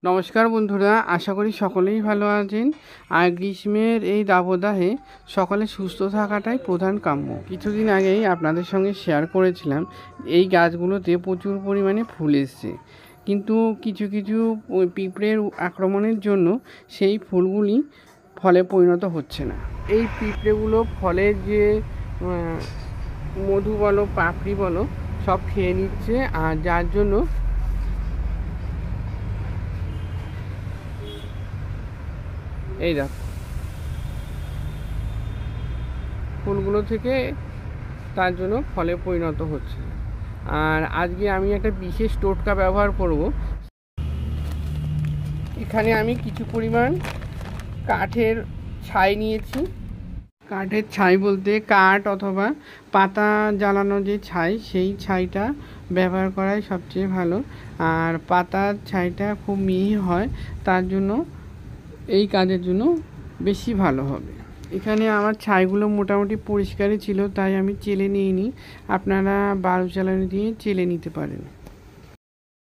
নমস্কার বন্ধুরা, আশা করি সকলেই ভালো আছেন। আর গ্রীষ্মের এই দাবদাহে সকলে সুস্থ থাকাটাই প্রধান কাম্য। কিছুদিন আগেই আপনাদের সঙ্গে শেয়ার করেছিলাম এই গাছগুলোতে প্রচুর পরিমাণে ফুল এসছে, কিন্তু কিছু কিছু পিঁপড়ের আক্রমণের জন্য সেই ফুলগুলি ফলে পরিণত হচ্ছে না। এই পিঁপড়েগুলো ফলের যে মধু বলো পাপড়ি বলো সব খেয়ে নিচ্ছে, আর যার জন্য এই দেখো ফুলগুলো থেকে তার জন্য ফলে পরিণত হচ্ছে। আর আজকে আমি একটা বিশেষ টোটকা ব্যবহার করব। এখানে আমি কিছু পরিমাণ কাঠের ছাই নিয়েছি। কাঠের ছাই বলতে কাঠ অথবা পাতা জ্বালানো যে ছাই, সেই ছাইটা ব্যবহার করাই সবচেয়ে ভালো। আর পাতার ছাইটা খুব মিহি হয়, তার জন্য এই কাজের জন্য বেশি ভালো হবে। এখানে আমার ছাইগুলো মোটামুটি পরিষ্কারই ছিল, তাই আমি চেলে নিইনি। আপনারা বাল্ব জ্বালানি দিয়ে চেলে নিতে পারেন।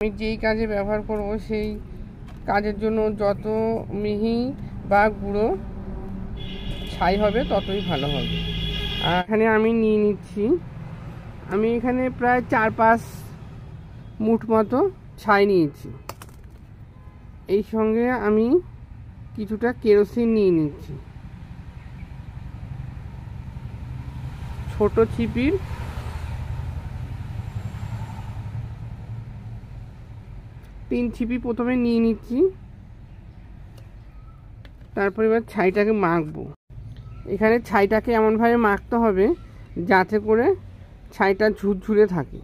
আমি যেই কাজে ব্যবহার করব সেই কাজের জন্য যত মিহি বা গুঁড়ো ছাই হবে ততই ভালো হবে। আর এখানে আমি নিয়ে নিচ্ছি, আমি এখানে প্রায় 4-5 মুঠ মতো ছাই নিয়েছি। এই সঙ্গে আমি কিছুটা কেরোসিন নিয়ে নিচ্ছি। ছোট ছিপির 3 ছিপি প্রথমে নিয়ে নিচ্ছি, তারপর এবার ছাইটাকে মাখবো। এখানে ছাইটাকে এমনভাবে মাখতে হবে যাতে করে ছাইটা ঝুরঝুরে থাকে।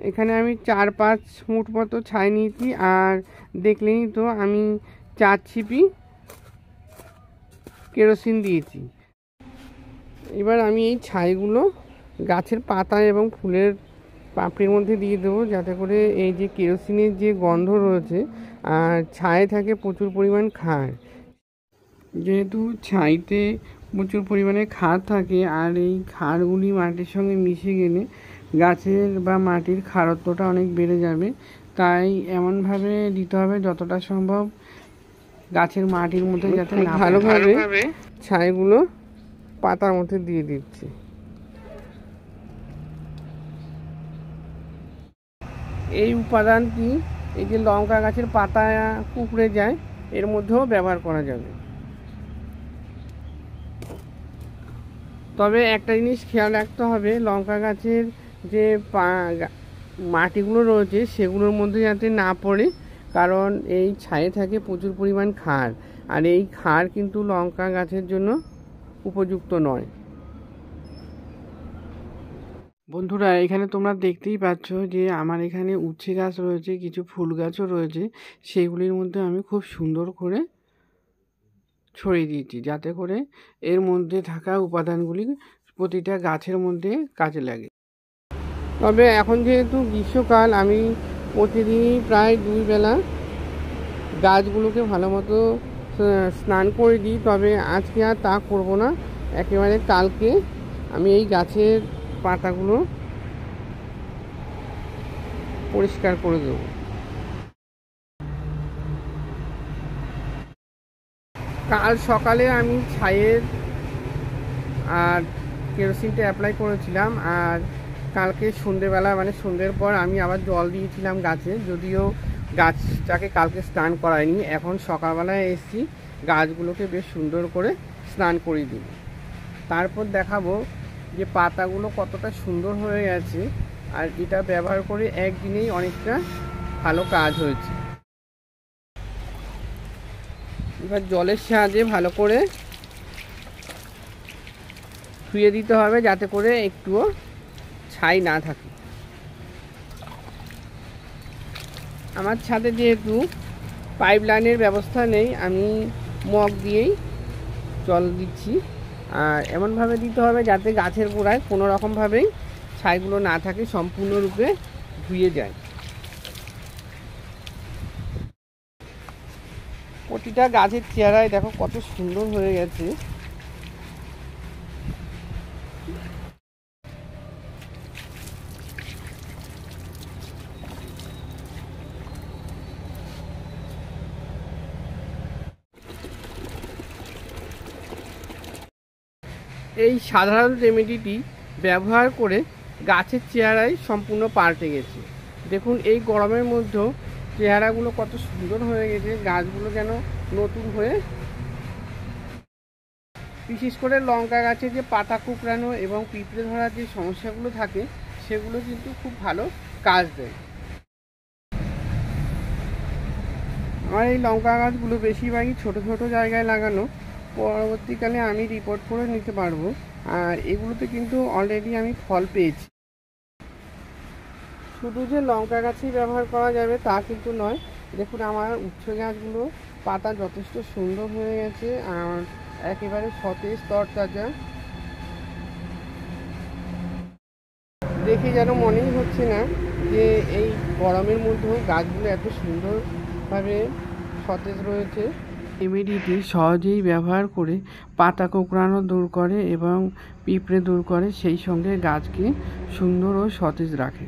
এখানে আমি 4-5 মুঠ মতো ছাই নিয়েছি, আর দেখলেনই তো আমি 4 ছিপি কেরোসিন দিয়েছি। এবার আমি এই ছাইগুলো গাছের পাতা এবং ফুলের পাপড়ির মধ্যে দিয়ে দেবো, যাতে করে এই যে কেরোসিনের যে গন্ধ রয়েছে আর ছায়ে থাকে প্রচুর পরিমাণ ক্ষার। যেহেতু ছাইতে প্রচুর পরিমাণে ক্ষার থাকে, আর এই ক্ষারগুলি মাটির সঙ্গে মিশে গেলে গাছের বা মাটির ক্ষারত্বটা অনেক বেড়ে যাবে। তাই এমনভাবে দিতে হবে যতটা সম্ভব গাছের মাটির মধ্যে যাতে না ভালোভাবে ছাইগুলো পাতার মধ্যে দিয়ে দিচ্ছি। এই উপাদানটি এই যে লঙ্কা গাছের পাতা কুঁকড়ে যায় এর মধ্যেও ব্যবহার করা যাবে। তবে একটা জিনিস খেয়াল রাখতে হবে, লঙ্কা গাছের যে মাটিগুলো রয়েছে সেগুলোর মধ্যে যাতে না পড়ে, কারণ এই ছায়ে থাকে প্রচুর পরিমাণ ক্ষার, আর এই ক্ষার কিন্তু লঙ্কা গাছের জন্য উপযুক্ত নয়। বন্ধুরা, এখানে তোমরা দেখতেই পাচ্ছ যে আমার এখানে উচ্ছে গাছ রয়েছে, কিছু ফুল গাছও রয়েছে। সেইগুলির মধ্যে আমি খুব সুন্দর করে ছড়িয়ে দিয়েছি, যাতে করে এর মধ্যে থাকা উপাদানগুলি প্রতিটা গাছের মধ্যে কাজে লাগে। তবে এখন যেহেতু গ্রীষ্মকাল, আমি প্রতিদিনই প্রায় 2 বেলা গাছগুলোকে ভালো মতো স্নান করে দিই। তবে আজকে আর তা করব না, একেবারে কালকে আমি এই গাছের পাতাগুলো পরিষ্কার করে দেব। কাল সকালে আমি ছাইয়ের আর কেরোসিনটা অ্যাপ্লাই করেছিলাম, আর কালকে সন্ধ্যেবেলা মানে সন্ধ্যের পর আমি আবার জল দিয়েছিলাম গাছে, যদিও গাছটাকে কালকে স্নান করাইনি। এখন সকালবেলায় এসেছি, গাছগুলোকে বেশ সুন্দর করে স্নান করিয়ে দিই। তারপর দেখাবো যে পাতাগুলো কতটা সুন্দর হয়ে গেছে, আর এটা ব্যবহার করে একদিনেই অনেকটা ভালো কাজ হয়েছে। এবার জলের সাহায্যে ভালো করে ধুয়ে দিতে হবে, যাতে করে একটুও ছাই না থাকে। আমার ছাদে যেহেতু পাইপ লাইনের ব্যবস্থা নেই, আমি মগ দিয়েই জল দিচ্ছি। আর এমনভাবে দিতে হবে যাতে গাছের গোড়ায় কোনো রকমভাবেই ছাইগুলো না থাকে, সম্পূর্ণরূপে ধুয়ে যায়। প্রতিটা গাছের চেহারায় দেখো কত সুন্দর হয়ে গেছে। এই সাধারণ রেমেডিটি ব্যবহার করে গাছের চেহারাই সম্পূর্ণ পাল্টে গেছে। দেখুন এই গরমের মধ্যেও চেহারাগুলো কত সুন্দর হয়ে গেছে, গাছগুলো যেন নতুন হয়ে। বিশেষ করে লঙ্কা গাছে যে পাতা কুকড়ানো এবং পিঁপড়ে ধরার যে সমস্যাগুলো থাকে সেগুলো কিন্তু খুব ভালো কাজ দেয়। আমার এই লঙ্কা গাছগুলো বেশিরভাগই ছোট ছোট জায়গায় লাগানো, পরবর্তীকালে আমি রিপোর্ট করে নিতে পারবো। আর এগুলোতে কিন্তু অলরেডি আমি ফল পেয়েছি। শুধু যে লঙ্কা গাছেই ব্যবহার করা যাবে তা কিন্তু নয়। দেখুন আমার উচ্ছে গাছগুলো পাতা যথেষ্ট সুন্দর হয়ে গেছে আর একেবারে সতেজ তরতাজা। দেখে যেন মনেই হচ্ছে না যে এই গরমের মধ্যেও গাছগুলো এত সুন্দরভাবে সতেজ রয়েছে। রেমেডিটি সহজেই ব্যবহার করে পাতা কোঁকড়ানো দূর করে এবং পিঁপড়ে দূর করে, সেই সঙ্গে গাছকে সুন্দর ও সতেজ রাখে।